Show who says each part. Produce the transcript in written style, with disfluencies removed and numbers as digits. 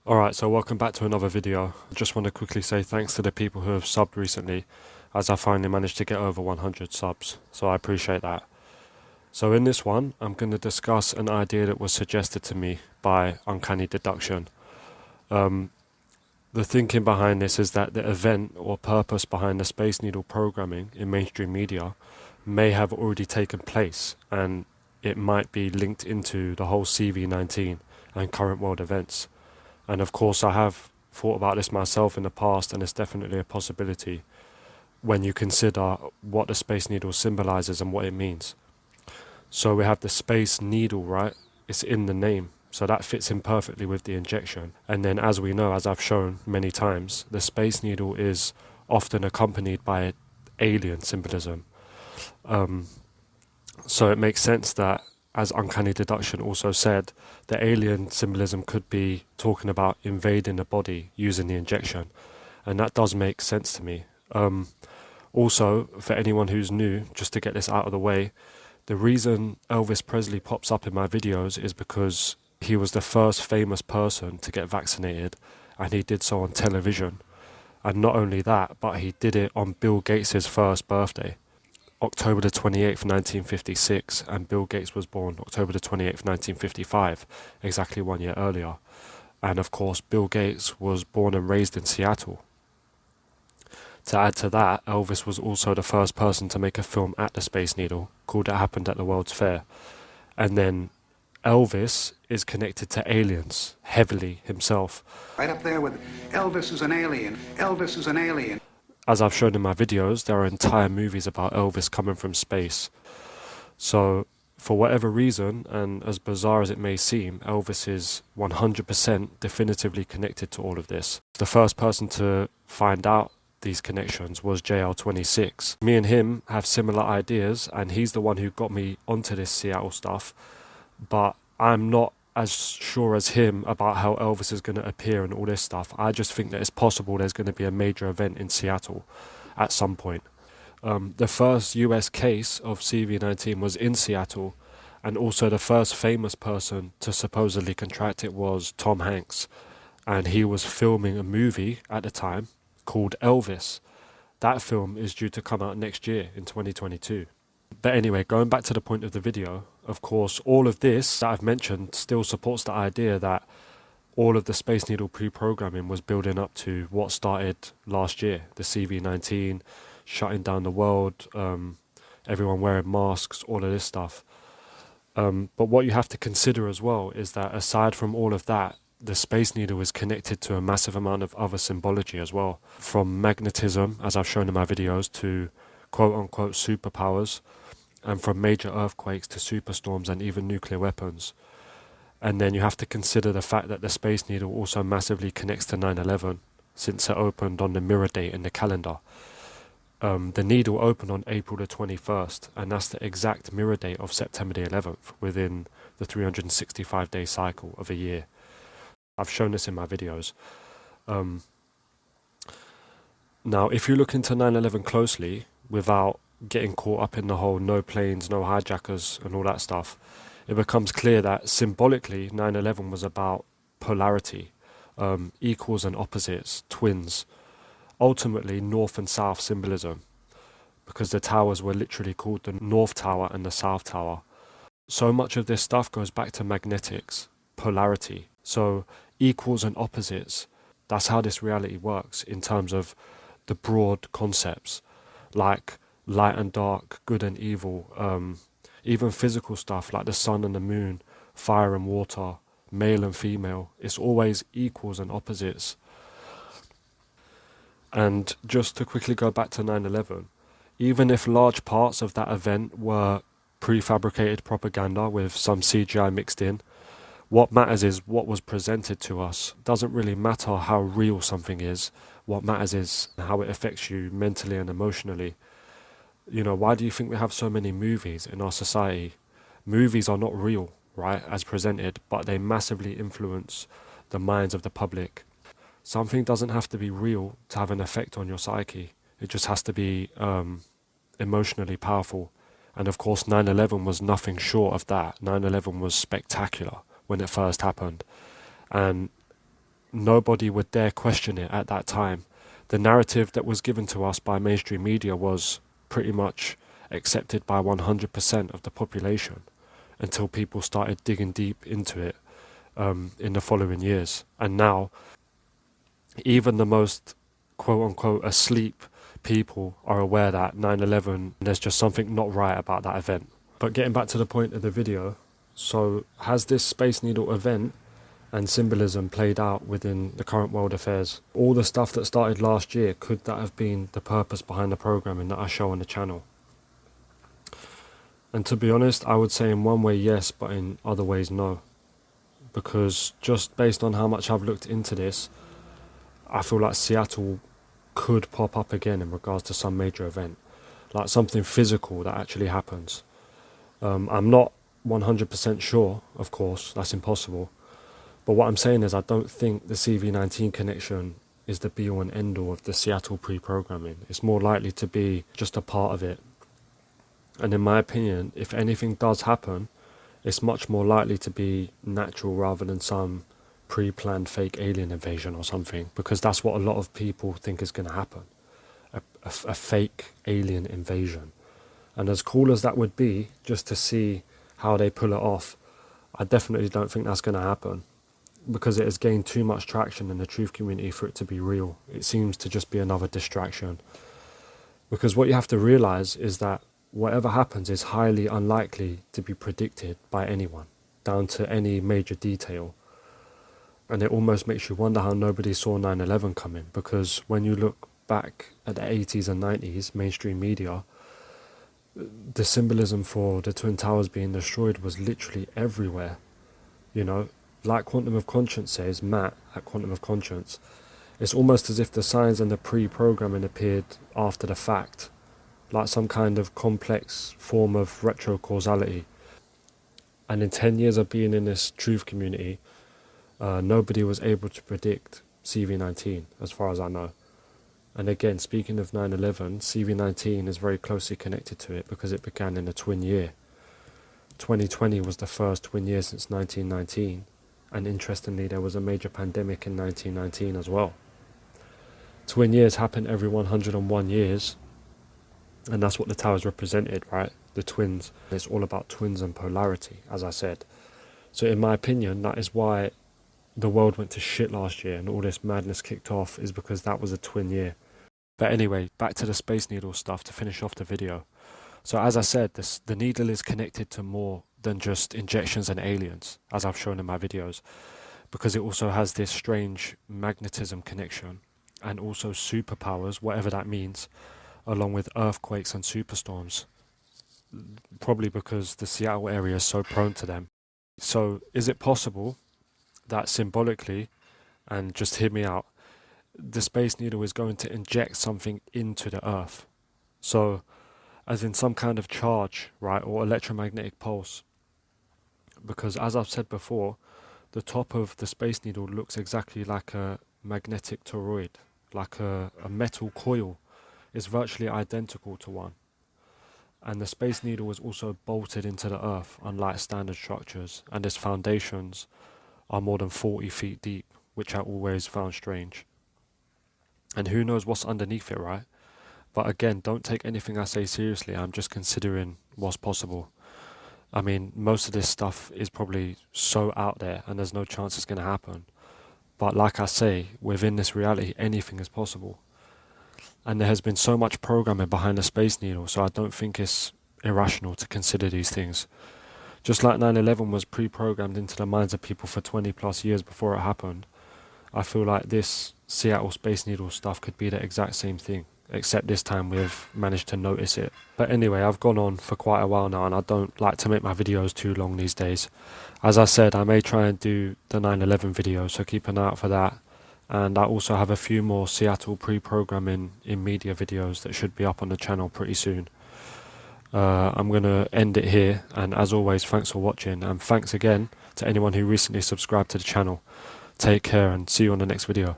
Speaker 1: Alright, so welcome back to another video. I just want to quickly say thanks to the people who have subbed recently, as I finally managed to get over 100 subs, so I appreciate that. So in this one, I'm going to discuss an idea that was suggested to me by Uncanny Deduction. The thinking behind this is that the event or purpose behind the Space Needle programming in mainstream media may have already taken place, and it might be linked into the whole CV-19 and current world events. And of course, I have thought about this myself in the past, and it's definitely a possibility when you consider what the Space Needle symbolizes and what it means. So we have the Space Needle, right? It's in the name, so that fits in perfectly with the injection. And then, as we know, as I've shown many times, the Space Needle is often accompanied by alien symbolism. So it makes sense that, as Uncanny Deduction also said, the alien symbolism could be talking about invading the body using the injection. And that does make sense to me. Also, for anyone who's new, just to get this out of the way, the reason Elvis Presley pops up in my videos is because he was the first famous person to get vaccinated, and he did so on television. And not only that, but he did it on Bill Gates' first birthday, October the 28th, 1956, and Bill Gates was born October the 28th, 1955, exactly 1 year earlier. And of course, Bill Gates was born and raised in Seattle. To add to that, Elvis was also the first person to make a film at the Space Needle called It Happened at the World's Fair. And then Elvis is connected to aliens heavily himself.
Speaker 2: Right up there with Elvis is an alien. Elvis is an alien.
Speaker 1: As I've shown in my videos, there are entire movies about Elvis coming from space. So, for whatever reason, and as bizarre as it may seem, Elvis is 100% definitively connected to all of this. The first person to find out these connections was JL26. Me and him have similar ideas, and he's the one who got me onto this Seattle stuff, but I'm not as sure as him about how Elvis is going to appear and all this stuff. I just think that it's possible there's going to be a major event in Seattle at some point. The first US case of CV-19 was in Seattle, and also the first famous person to supposedly contract it was Tom Hanks, and he was filming a movie at the time called Elvis. That film is due to come out next year in 2022. But anyway, going back to the point of the video, of course, all of this that I've mentioned still supports the idea that all of the Space Needle pre-programming was building up to what started last year, the CV-19, shutting down the world, everyone wearing masks, all of this stuff. But what you have to consider as well is that aside from all of that, the Space Needle is connected to a massive amount of other symbology as well, from magnetism, as I've shown in my videos, to quote-unquote superpowers, and from major earthquakes to superstorms and even nuclear weapons. And then you have to consider the fact that the Space Needle also massively connects to 9/11, since it opened on the mirror date in the calendar. The needle opened on April the 21st, and that's the exact mirror date of September the 11th, within the 365-day cycle of a year. I've shown this in my videos. Now, if you look into 9/11 closely, without getting caught up in the whole no planes, no hijackers and all that stuff, it becomes clear that symbolically 9/11 was about polarity, equals and opposites, twins, ultimately north and south symbolism, because the towers were literally called the North Tower and the South Tower. So much of this stuff goes back to magnetics, polarity. So equals and opposites, that's how this reality works in terms of the broad concepts, like light and dark, good and evil, even physical stuff like the sun and the moon, fire and water, male and female. It's always equals and opposites. And just to quickly go back to 9/11, even if large parts of that event were prefabricated propaganda with some CGI mixed in, what matters is what was presented to us. It doesn't really matter how real something is. What matters is how it affects you mentally and emotionally. You know, why do you think we have so many movies in our society? Movies are not real, right, as presented, but they massively influence the minds of the public. Something doesn't have to be real to have an effect on your psyche. It just has to be emotionally powerful. And of course, 9/11 was nothing short of that. 9/11 was spectacular when it first happened. And nobody would dare question it at that time. The narrative that was given to us by mainstream media was pretty much accepted by 100% of the population until people started digging deep into it in the following years. And now, even the most quote-unquote asleep people are aware that 9/11, there's just something not right about that event. But getting back to the point of the video, so has this Space Needle event and symbolism played out within the current world affairs? All the stuff that started last year, could that have been the purpose behind the programming that I show on the channel? And to be honest, I would say in one way yes, but in other ways no. Because just based on how much I've looked into this, I feel like Seattle could pop up again in regards to some major event, like something physical that actually happens. I'm not 100% sure, of course, that's impossible. But what I'm saying is I don't think the CV19 connection is the be-all and end-all of the Seattle pre-programming. It's more likely to be just a part of it. And in my opinion, if anything does happen, it's much more likely to be natural rather than some pre-planned fake alien invasion or something, because that's what a lot of people think is going to happen. A fake alien invasion. And as cool as that would be, just to see how they pull it off, I definitely don't think that's going to happen, because it has gained too much traction in the truth community for it to be real. It seems to just be another distraction. Because what you have to realize is that whatever happens is highly unlikely to be predicted by anyone, down to any major detail. And it almost makes you wonder how nobody saw 9/11 coming, because when you look back at the 80s and 90s, mainstream media, the symbolism for the Twin Towers being destroyed was literally everywhere. You know, like Quantum of Conscience says, Matt at Quantum of Conscience, it's almost as if the signs and the pre-programming appeared after the fact, like some kind of complex form of retro-causality. And in 10 years of being in this truth community, nobody was able to predict CV19, as far as I know. And again, speaking of 9/11, CV19 is very closely connected to it because it began in a twin year. 2020 was the first twin year since 1919, and interestingly, there was a major pandemic in 1919 as well. Twin years happen every 101 years, and that's what the towers represented, right? The twins. It's all about twins and polarity, as I said. So in my opinion, that is why the world went to shit last year and all this madness kicked off, is because that was a twin year. But anyway, back to the Space Needle stuff to finish off the video. So as I said, the needle is connected to more than just injections and aliens, as I've shown in my videos, because it also has this strange magnetism connection and also superpowers, whatever that means, along with earthquakes and superstorms, probably because the Seattle area is so prone to them. So is it possible that symbolically, and just hear me out, the Space Needle is going to inject something into the Earth? So, as in some kind of charge, right, or electromagnetic pulse. Because as I've said before, the top of the Space Needle looks exactly like a magnetic toroid, like a metal coil. It's virtually identical to one. And the Space Needle was also bolted into the Earth, unlike standard structures, and its foundations are more than 40 feet deep, which I always found strange. And who knows what's underneath it, right? But again, don't take anything I say seriously. I'm just considering what's possible. I mean, most of this stuff is probably so out there and there's no chance it's going to happen. But like I say, within this reality, anything is possible. And there has been so much programming behind the Space Needle, so I don't think it's irrational to consider these things. Just like 9/11 was pre-programmed into the minds of people for 20 plus years before it happened, I feel like this Seattle Space Needle stuff could be the exact same thing, except this time we've managed to notice it. But anyway, I've gone on for quite a while now, and I don't like to make my videos too long these days. As I said, I may try and do the 9/11 video, so keep an eye out for that. And I also have a few more Seattle pre-programming in media videos that should be up on the channel pretty soon. I'm going to end it here, and as always, thanks for watching, and thanks again to anyone who recently subscribed to the channel. Take care and see you on the next video.